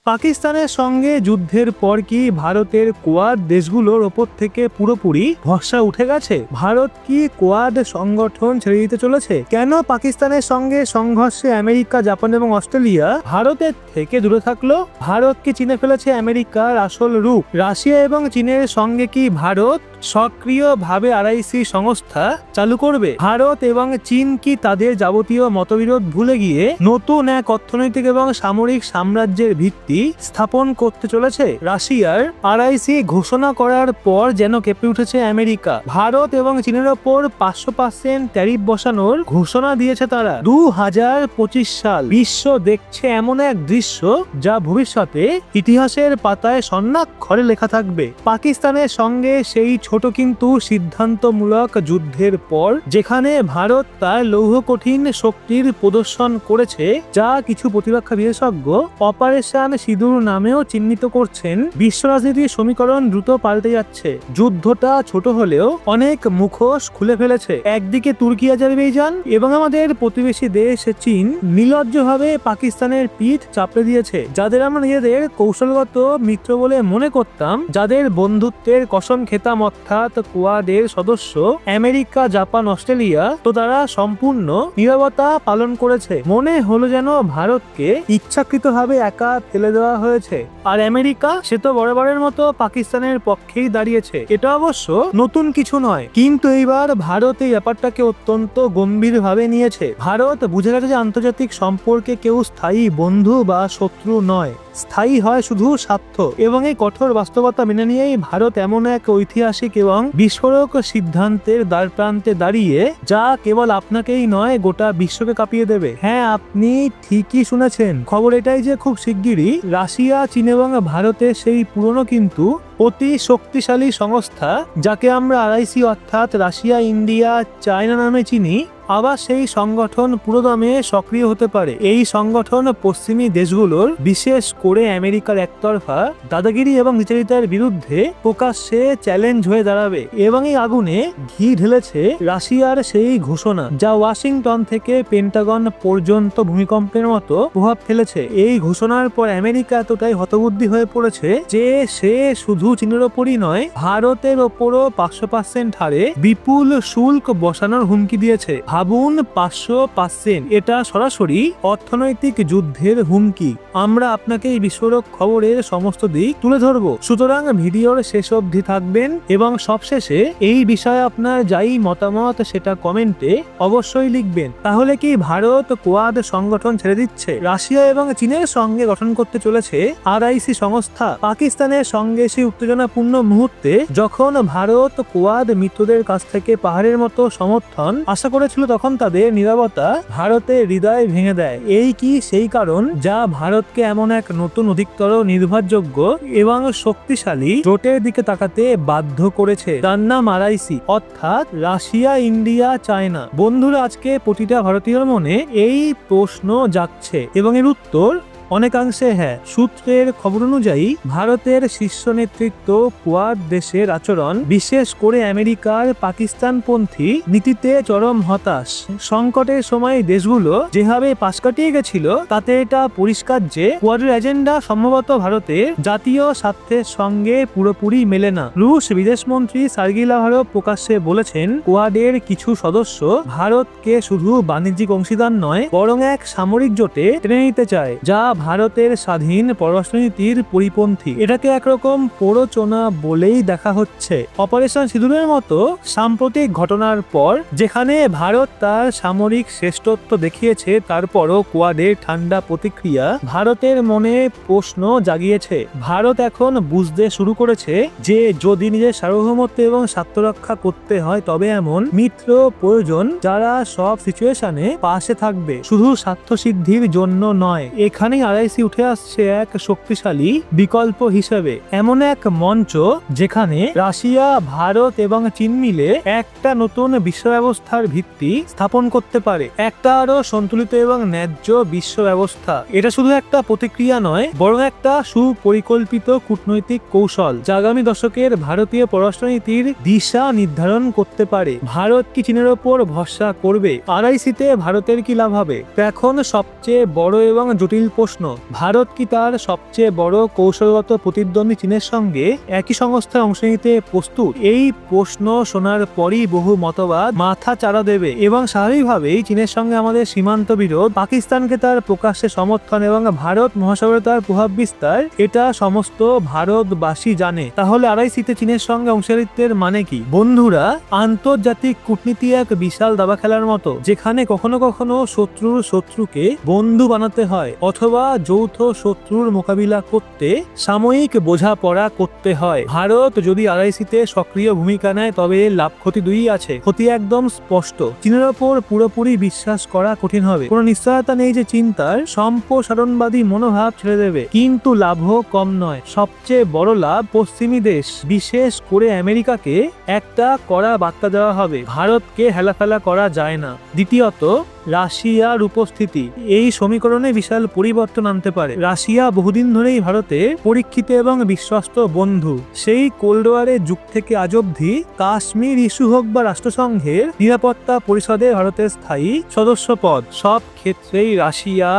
পাকিস্তানের সঙ্গে যুদ্ধের পর কি ভারতের কোয়াড দেশগুলোর ওপর থেকে পুরোপুরি ভরসা উঠে গেছে? ভারত কি কোয়াড সংগঠন ছেড়ে দিতে চলেছে? কেন পাকিস্তানের সঙ্গে সংঘর্ষে আমেরিকা, জাপান এবং অস্ট্রেলিয়া ভারতের থেকে দূরে থাকলো? ভারত কি চিনে ফেলেছে আমেরিকার আসল রূপ? রাশিয়া এবং চীনের সঙ্গে কি ভারত সক্রিয়ভাবে আরআইসি সংস্থা চালু করবে? ভারত এবং চীন কি তাদের যাবতীয় মতবিরোধ ভুলে গিয়ে নতুন এক অর্থনৈতিক এবং সামরিক সাম্রাজ্যের ভিত্তি স্থাপন করতে চলেছে? রাশিয়ার আরআইসি ঘোষণা করার পর যেন কেঁপে উঠেছে আমেরিকা। ভারত এবং চীনের ওপর 500% ট্যারিফ বসানোর ঘোষণা দিয়েছে তারা। 2025 সাল বিশ্ব দেখছে এমন এক দৃশ্য যা ভবিষ্যতে ইতিহাসের পাতায় স্বর্ণাক্ষরে লেখা থাকবে। পাকিস্তানের সঙ্গে সেই ছোট কিন্তু সিদ্ধান্তমূলক যুদ্ধের পর যেখানে ভারত তার লৌহ কঠিন শক্তির প্রদর্শন করেছে, যা কিছু প্রতিরক্ষা বিশেষজ্ঞ অপারেশন সিঁদুর নামেও চিহ্নিত করছেন, বিশ্ব রাজনীতির সমীকরণ দ্রুত পাল্টে যাচ্ছে। যুদ্ধটা ছোট হলেও অনেক মুখোশ খুলে ফেলেছে। একদিকে তুর্কি, আজারবাইজান এবং আমাদের প্রতিবেশী দেশ চীন নির্লজ্জভাবে পাকিস্তানের পিঠ চাপড়ে দিয়েছে। যাদের আমরা নিজেদের কৌশলগত মিত্র বলে মনে করতাম, যাদের বন্ধুত্বের কসম খেতাম, অর্থাৎ কোয়াডের সদস্য আমেরিকা, জাপান, অস্ট্রেলিয়া, তো তারা সম্পূর্ণ নীরবতা পালন করেছে। মনে হলো যেন ভারতকে ইচ্ছাকৃতভাবে একা ফেলে দেওয়া হয়েছে। আর আমেরিকা, সে তো বরাবরের মতো পাকিস্তানের পক্ষেই দাঁড়িয়েছে। এটা অবশ্য নতুন কিছু নয়, কিন্তু এইবার ভারত এই ব্যাপারটাকে অত্যন্ত গম্ভীরভাবে নিয়েছে। ভারত বুঝে গেছে যে আন্তর্জাতিক সম্পর্কে কেউ স্থায়ী বন্ধু বা শত্রু নয়, স্থায়ী হয় শুধু স্বার্থ। এবং এই কঠোর বাস্তবতা মেনে নিয়েই ভারত এমন এক ঐতিহাসিক এবং বিস্ফোরক সিদ্ধান্তের দ্বারপ্রান্তে দাঁড়িয়ে, যা কেবল আপনাকেই নয়, গোটা বিশ্বকে কাঁপিয়ে দেবে। হ্যাঁ, আপনি ঠিকই শুনেছেন। খবর এটাই যে খুব শিগগিরই রাশিয়া, চীন এবং ভারতের সেই পুরনো কিন্তু অতি শক্তিশালী সংস্থা, যাকে আমরা আরআইসি অর্থাৎ রাশিয়া, ইন্ডিয়া, চায়না নামে চিনি, আবার সেই সংগঠন পুরোদমে সক্রিয় হতে পারে। এই সংগঠন পশ্চিমী দেশগুলোর, বিশেষ করে আমেরিকার একতরফা দাদাগিরি এবং নিচারিতার বিরুদ্ধে প্রকাশ্যে চ্যালেঞ্জ হয়ে দাঁড়াবে। এবং এই আগুনে ঘি ঢেলেছে রাশিয়ার সেই ঘোষণা, যা ওয়াশিংটন থেকে পেন্টাগন পর্যন্ত ভূমিকম্পের মতো প্রভাব ফেলেছে। এই ঘোষণার পর আমেরিকা এতটাই হতবুদ্ধি হয়ে পড়েছে যে সে শুধু চীনের ওপরই নয়, ভারতের ওপরও 500% হারে বিপুল শুল্ক বসানোর হুমকি দিয়েছে। ভাবুন, 500%! এটা সরাসরি অর্থনৈতিক যুদ্ধের হুমকি। আমরা আপনাকে এই বিস্ফোরক খবরের সমস্ত দিক তুলে ধরবো, সুতরাং ভিডিওর শেষ অবধি থাকবেন। এবং সবশেষে এই বিষয়ে আপনার যাই মতামত সেটা কমেন্টে অবশ্যই লিখবেন। তাহলে কি ভারত কোয়াড সংগঠন ছেড়ে দিচ্ছে? রাশিয়া এবং চীনের সঙ্গে গঠন করতে চলেছে আরআইসি সংস্থা। পাকিস্তানের সঙ্গে সেই উত্তেজনাপূর্ণ মুহূর্তে যখন ভারত কোয়াড মিত্রদের কাছ থেকে পাহাড়ের মতো সমর্থন আশা করেছিল, তখন তাদের নীরবতা ভারতের হৃদয় ভেঙে দেয়। এই কি সেই কারণ যা ভারতকে এমন এক নতুন, অধিকতর নির্ভরযোগ্য এবং শক্তিশালী জোটের দিকে তাকাতে বাধ্য করেছে, যার নাম আরআইসি অর্থাৎ রাশিয়া, ইন্ডিয়া, চায়না? বন্ধুরা, আজকে প্রতিটা ভারতীয়র মনে এই প্রশ্ন জাগছে এবং এর উত্তর অনেকাংশে হ্যাঁ। সূত্রের খবর অনুযায়ী ভারতের শীর্ষ নেতৃত্ব কোয়াড দেশের আচরণ, বিশেষ করে আমেরিকার পাকিস্তানপন্থী নীতিতে চরম হতাশ। সংকটের সময় দেশগুলো যেভাবে পাশ কাটিয়ে গেছিল, তাতে এটা পরিষ্কার যে কোয়াডের এজেন্ডা সম্ভবত ভারতের জাতীয় স্বার্থের সঙ্গে পুরোপুরি মেলে না। রুশ বিদেশমন্ত্রী সার্গেই লাভারভ প্রকাশ্যে বলেছেন, কোয়াডের কিছু সদস্য ভারতকে শুধু বাণিজ্যিক অংশীদার নয়, বরং এক সামরিক জোটে টেনে নিতে চায়, যা ভারতের স্বাধীন পররাষ্ট্রনীতির পরিপন্থী। এটাকে একরকম প্ররোচনা বলেই দেখা হচ্ছে। অপারেশন সিঁদুরের মতো সাম্প্রতিক ঘটনার পর, যেখানে ভারত তার সামরিক শ্রেষ্ঠত্ব দেখিয়েছে, তারপরও কোয়াডের ঠান্ডা প্রতিক্রিয়া ভারতের মনে প্রশ্ন জাগিয়েছে। ভারত এখন বুঝতে শুরু করেছে যে যদি নিজের সার্বভৌমত্ব এবং স্বার্থ রক্ষা করতে হয়, তবে এমন মিত্র প্রয়োজন যারা সব সিচুয়েশনে পাশে থাকবে, শুধু স্বার্থ সিদ্ধির জন্য নয়। এখানেই আরআইসি উঠে আসছে এক শক্তিশালী বিকল্প হিসেবে, এমন এক মঞ্চ যেখানে রাশিয়া, ভারত এবং চীন মিলে একটা নতুন বিশ্ব ব্যবস্থার ভিত্তি স্থাপন করতে পারে, একটা আরো সন্তুলিত এবং ন্যায্য বিশ্ব ব্যবস্থা। এটা শুধু একটা প্রতিক্রিয়া নয়, বরং একটা সুপরিকল্পিত কূটনৈতিক কৌশল, যা আগামী দশকের ভারতীয় পররাষ্ট্রনীতির দিশা নির্ধারণ করতে পারে। ভারত কি চীনের ওপর ভরসা করবে? আরআইসিতে ভারতের কি লাভ হবে? এখন সবচেয়ে বড় এবং জটিল প্রশ্ন, প্রশ্ন, ভারত কি তার সবচেয়ে বড় কৌশলগত প্রতিদ্বন্দ্বী চীনের সঙ্গে একই সংস্থায় অংশ নিতে প্রস্তুত? এই প্রশ্ন শোনার পরই বহু মতবাদ মাথা চাড়া দেবে এবং স্বাভাবিকভাবেই চীনের সঙ্গে আমাদের সীমান্ত বিরোধ, পাকিস্তানকে তার প্রকাশ্যে সমর্থন এবং ভারত মহাসাগরে তার প্রভাব বিস্তার, এটা সমস্ত ভারতবাসী জানে। তাহলে আরআইসিতে চীনের সঙ্গে অংশীদারিত্বের মানে কি? বন্ধুরা, আন্তর্জাতিক কূটনীতি এক বিশাল দাবা খেলার মতো, যেখানে কখনো কখনো শত্রুর শত্রুকে বন্ধু বানাতে হয় অথবা যৌথ শত্রুর মোকাবিলা করতে সাময়িক বোঝাপড়া করতে হয়। ভারত যদি আরআইসিতে সক্রিয় ভূমিকা নেয় তবে লাভ ক্ষতি দুই আছে। ক্ষতি একদম স্পষ্ট, চীনের ওপর পুরোপুরি বিশ্বাস করা কঠিন হবে। কোনো নিশ্চয়তা নেই যে চীন তার সম্প্রসারণবাদী মনোভাব ছেড়ে দেবে, কিন্তু লাভও কম নয়। সবচেয়ে বড় লাভ পশ্চিমী দেশ, বিশেষ করে আমেরিকাকে একটা কড়া বার্তা দেওয়া হবে, ভারতকে হেলাফেলা করা যায় না। দ্বিতীয়ত, রাশিয়ার উপস্থিতি এই সমীকরণে বিশাল পরিবর্তন আনতে পারে। রাশিয়া বহুদিন ধরেই ভারতের পরীক্ষিত এবং বিশ্বস্ত বন্ধু। সেই কোল্ড ওয়ারের যুগ থেকে আজ অবধি কাশ্মীর ইস্যু হোক বা রাষ্ট্রসংঘের নিরাপত্তা পরিষদে ভারতের স্থায়ী সদস্য পদ, সব ক্ষেত্রেই রাশিয়া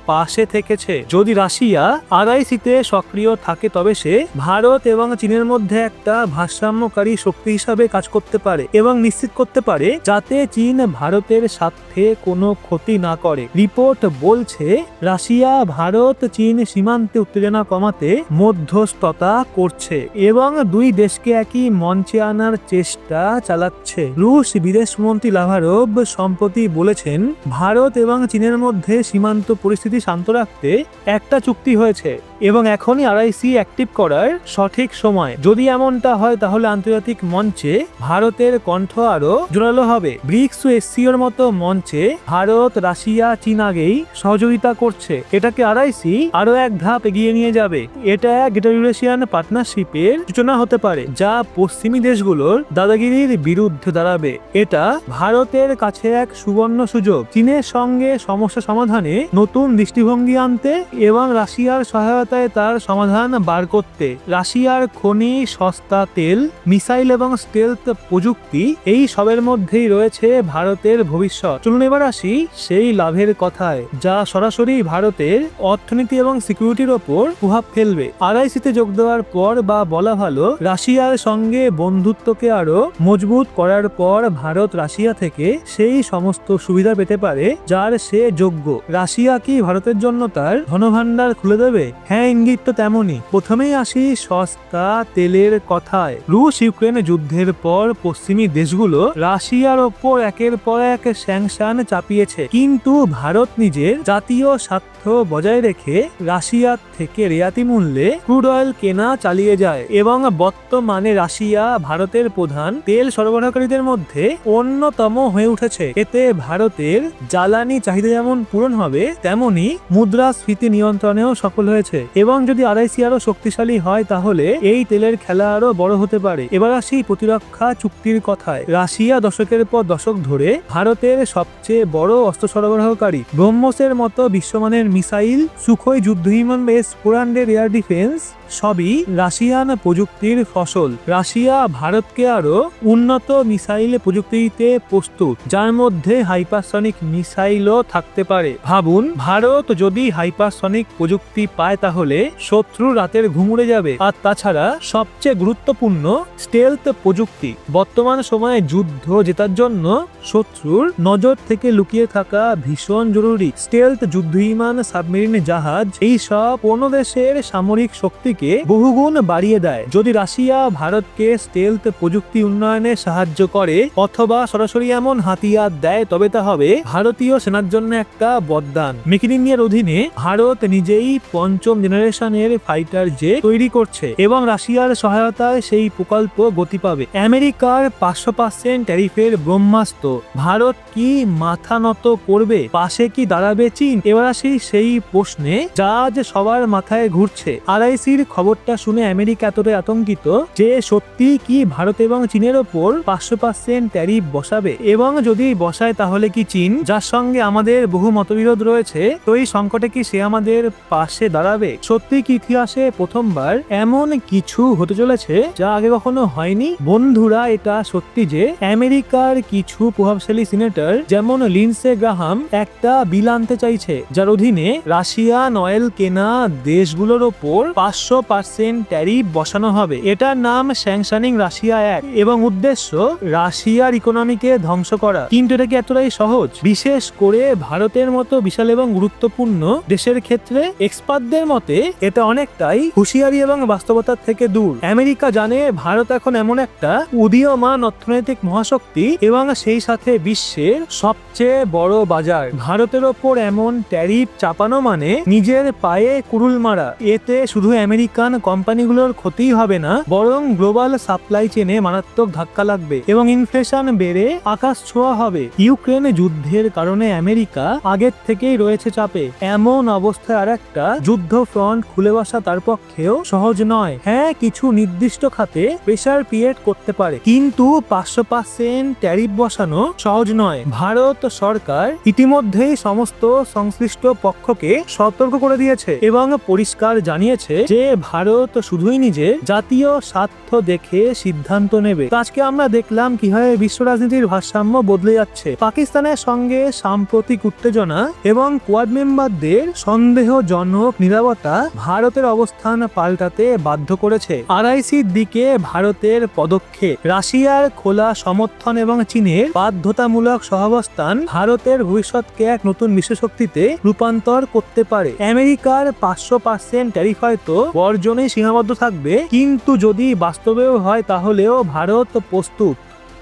পাশে থেকেছে। যদি রাশিয়া আরআইসিতে সক্রিয় থাকে তবে সে ভারত এবং চীনের মধ্যে একটা ভারসাম্যকারী শক্তি হিসাবে কাজ করতে পারে এবং নিশ্চিত করতে পারে যাতে চীন ভারতের স্বার্থে কোনো ক্ষতি না করে। রিপোর্ট বলছে রাশিয়া ভারত চীন সীমান্তে উত্তেজনা কমাতে মধ্যস্থতা করছে এবং দুই দেশকে একই মঞ্চে আনার চেষ্টা চালাচ্ছে। রুশ বিদেশমন্ত্রী লাভারভ সম্প্রতি বলেছেন ভারত এবং চীনের মধ্যে সীমান্ত পরিস্থিতি শান্ত রাখতে একটা চুক্তি হয়েছে এবং এখনই আরআইসি অ্যাক্টিভ করার সঠিক সময়। যদি এমনটা হয় তাহলে আন্তর্জাতিক মঞ্চে ভারতের কণ্ঠ আরো জোরালো হবে। ব্রিক্স ও এসসিওর মতো মঞ্চে ভারত, রাশিয়া, চীন আগেই সহযোগিতা করছে, এটাকে আরআইসি আরো এক ধাপ এগিয়ে নিয়ে যাবে। এটা এক গ্রেটার ইউরেশিয়ান পার্টনারশিপের সূচনা হতে পারে যা পশ্চিমী দেশগুলোর দাদাগিরির বিরুদ্ধে দাঁড়াবে। এটা ভারতের কাছে এক সুবর্ণ সুযোগ, চীনের সঙ্গে সমস্যা সমাধানে নতুন দৃষ্টিভঙ্গি আনতে এবং রাশিয়ার সহায়তায় তার সমাধান বার করতে। রাশিয়ার খনি, সস্তা তেল, মিসাইল এবং স্টেলথ প্রযুক্তি, এই সবের মধ্যেই রয়েছে ভারতের ভবিষ্যৎ। চলুন এবার আসি সেই লাভের কথায় যা সরাসরি ভারতের অর্থনীতি এবং সিকিউরিটির ওপর প্রভাব ফেলবে। আরআইসিতে যোগ দেওয়ার পর বা বলা ভালো রাশিয়ার সঙ্গে বন্ধুত্বকে আরো মজবুত করার পর ভারত রাশিয়া থেকে সেই সমস্ত সুবিধা পেতে পারে যার সে যোগ্য। রাশিয়া কি ভারতের জন্য তার ধনভাণ্ডার খুলে দেবে? হ্যাঁ, ইঙ্গিত তো তেমনই। প্রথমেই আসি সস্তা তেলের কথায়। রুশ ইউক্রেন যুদ্ধের পর পশ্চিমী দেশগুলো রাশিয়ার ওপর একের পর এক স্যাংশন চাপিয়েছে, কিন্তু ভারত নিজের জাতীয় স্বার্থ বজায় রেখে রাশিয়ার থেকে রেয়াতি মূল্যে ক্রুড অয়েল কেনা চালিয়ে যায় এবং বর্তমানে রাশিয়া ভারতের প্রধান তেল সরবরাহকারীদের মধ্যে অন্যতম হয়ে উঠেছে। এতে ভারতের জ্বালানি চাহিদা যেমন পূরণ হবে তেমনি মুদ্রাস্ফীতি নিয়ন্ত্রণেও সফল হয়েছে এবং যদি আরআইসি আরো শক্তিশালী হয় তাহলে এই তেলের খেলা আরো বড় হতে পারে। এবার আসি প্রতিরক্ষা চুক্তির কথায়। রাশিয়া দশকের পর দশক ধরে ভারতের সবচেয়ে বড় অস্ত্র সরবরাহকারী। ব্রহ্মসের মতো বিশ্বমানের মিসাইল, সুখোই যুদ্ধবিমান, S-400 এয়ার ডিফেন্স সবই রাশিয়ান প্রযুক্তির ফসল। রাশিয়া ভারতকে আরো উন্নত মিসাইল প্রযুক্তি দিতে প্রস্তুত, যার মধ্যে হাইপারসনিক মিসাইলও থাকতে পারে। ভাবুন, ভারত যদি হাইপারসনিক প্রযুক্তি পায় তাহলে শত্রু রাতের ঘুম উড়ে যাবে। আর তাছাড়া সবচেয়ে গুরুত্বপূর্ণ স্টেলথ প্রযুক্তি। বর্তমান সময়ে যুদ্ধ জেতার জন্য শত্রুর নজর থেকে লুকিয়ে থাকা ভীষণ জরুরি। স্টেলথ যুদ্ধবিমান, সাবমেরিন জাহাজ, এই সব কোন দেশের সামরিক শক্তিকে বহুগুণ বাড়িয়ে দেয়। যদি রাশিয়া ভারতকে স্টেলথ প্রযুক্তি উন্নয়নে সাহায্য করে অথবা সরাসরি এমন হাতিয়ার দেয় তবে তা হবে ভারতীয় সেনার জন্য একটা বরদান। মেক ইন ইন্ডিয়ার অধীনে ভারত নিজেই পঞ্চম জেনারেশনের ফাইটার জেট তৈরি করছে এবং রাশিয়ার সহায়তায় সেই প্রকল্প গতি পাবে। আমেরিকার 500% ট্যারিফের ব্রহ্মাস্ত্র ভারত কি মাথা নত করবে? পাশে কি দাঁড়াবে চীন? এবার আসি সেই প্রশ্নে যা আজ সবার মাথায় ঘুরছে। আরআইসির খবরটা শুনে আমেরিকা এতটাই আতঙ্কিত যে সত্যি কি ভারত এবং চীনের ওপর 500% ট্যারিফ বসাবে, এবং যদি বসায় তাহলে কি চীন, যার সঙ্গে আমাদের বহু মতবিরোধ রয়েছে, তো এই সংকটে কি সে আমাদের পাশে দাঁড়াবে? সত্যি কি ইতিহাসে প্রথমবার এমন কিছু হতে চলেছে যা আগে কখনো হয়নি? বন্ধুরা, এটা সত্যি যে আমেরিকার কিছু প্রভাবশালী সিনেটর যেমন লিন্ডসে গ্রাহাম একটা বিল আনতে চাইছে, যার অধীনে রাশিয়ান অয়েল কেনা দেশগুলোর ওপর 500% ট্যারিফ বসানো হবে। এটার নাম স্যাংশনিং রাশিয়া অ্যাক্ট এবং উদ্দেশ্য রাশিয়ার ইকোনমিকে ধ্বংস করা। কিন্তু এটা কি এতটাই সহজ? বিশেষ করে ভারতের মতো বিশাল এবং গুরুত্বপূর্ণ দেশের ক্ষেত্রে এক্সপার্টদের মতে এটা অনেকটাই হুঁশিয়ারি এবং বাস্তবতার থেকে দূর। আমেরিকা জানে ভারত এখন এমন একটা উদীয়মান অর্থনৈতিক মহাশক্তি এবং সেই সাথে বিশ্বের সবচেয়ে বড় বাজার। ভারতের ওপর এমন ট্যারিফ চাপানো মানে নিজের পায়ে কুড়ুল মারা। এতে শুধু আমেরিকান কোম্পানিগুলোর ক্ষতিই হবে না, বরং গ্লোবাল সাপ্লাই চেনে মারাত্মক ধাক্কা লাগবে এবং ইনফ্লেশন বেড়ে আকাশ ছোঁয়া হবে। ইউক্রেন যুদ্ধের কারণে আমেরিকা আগের থেকেই রয়েছে চাপে। এমন অবস্থায় আর একটা যুদ্ধ ফ্রন্ট খুলে বসা তার পক্ষেও সহজ নয়। হ্যাঁ, কিছু নির্দিষ্ট খাতে প্রেসার ক্রিয়েট করতে পারে, কিন্তু 500% ট্যারিফ বসানো সহজ নয়। ভারত সরকার ইতিমধ্যেই সমস্ত সংশ্লিষ্ট পক্ষকে সতর্ক করে দিয়েছে এবং পরিষ্কার জানিয়েছে যে ভারত শুধুই নিজের জাতীয় স্বার্থ দেখে সিদ্ধান্ত নেবে। আজকে আমরা দেখলাম কিভাবে বিশ্ব রাজনীতির ভারসাম্য বদলে যাচ্ছে। পাকিস্তানের সঙ্গে সাম্প্রতিক উত্তেজনা এবং কোয়াড মেম্বারদের সন্দেহজনক নীরবতা ভারতের অবস্থান পাল্টাতে বাধ্য করেছে। আরআইসির দিকে ভারতের পদক্ষেপ, রাশিয়ার খোলা সমর্থন এবং চীনের বাধ্যতামূলক সহাবস্থান ভারতের ভবিষ্যৎকে এক নতুন বিশ্বশক্তিতে রূপান্তর করতে পারে। আমেরিকার 500% ট্যারিফ হয়তো বর্জনে সীমাবদ্ধ থাকবে, কিন্তু যদি বাস্তবেও হয় তাহলেও ভারত প্রস্তুত।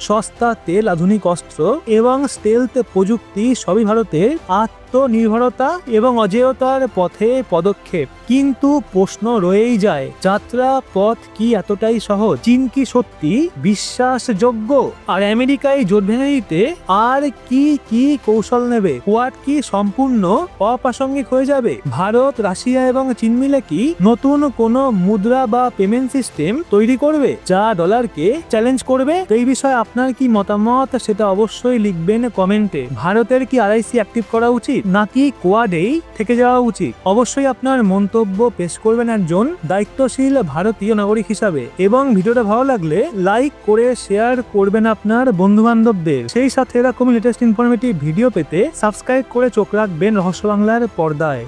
সস্তা তেল, আধুনিক অস্ত্র এবং স্টেলথ প্রযুক্তি সবই ভারতের আত্মনির্ভরতা এবং অজেয়তার পথে পদক্ষেপ। কিন্তু প্রশ্ন রয়েই যায়, যাত্রা পথ কি এতটাই সহজ? চীন কি সত্যি বিশ্বাসযোগ্য? আর আমেরিকায় জোট ভেঙে দিতে আর কি কি কৌশল নেবে? কোয়াড কি সম্পূর্ণ অপ্রাসঙ্গিক হয়ে যাবে? ভারত, রাশিয়া এবং চীন মিলে কি নতুন কোনো মুদ্রা বা পেমেন্ট সিস্টেম তৈরি করবে যা ডলারকে চ্যালেঞ্জ করবে? এই বিষয়ে আপনার কি মতামত সেটা অবশ্যই লিখবেন কমেন্টে। ভারতের কি আরআইসি অ্যাক্টিভ করা উচিত নাকি কোয়াডেই থেকে যাওয়া উচিত? অবশ্যই আপনার মন্তব্য পেশ করবেন একজন দায়িত্বশীল ভারতীয় নাগরিক হিসাবে। এবং ভিডিওটা ভালো লাগলে লাইক করে শেয়ার করবেন আপনার বন্ধু বান্ধবদের। সেই সাথে এরকম লেটেস্ট ইনফরমেটিভ ভিডিও পেতে সাবস্ক্রাইব করে চোখ রাখবেন রহস্য বাংলার পর্দায়।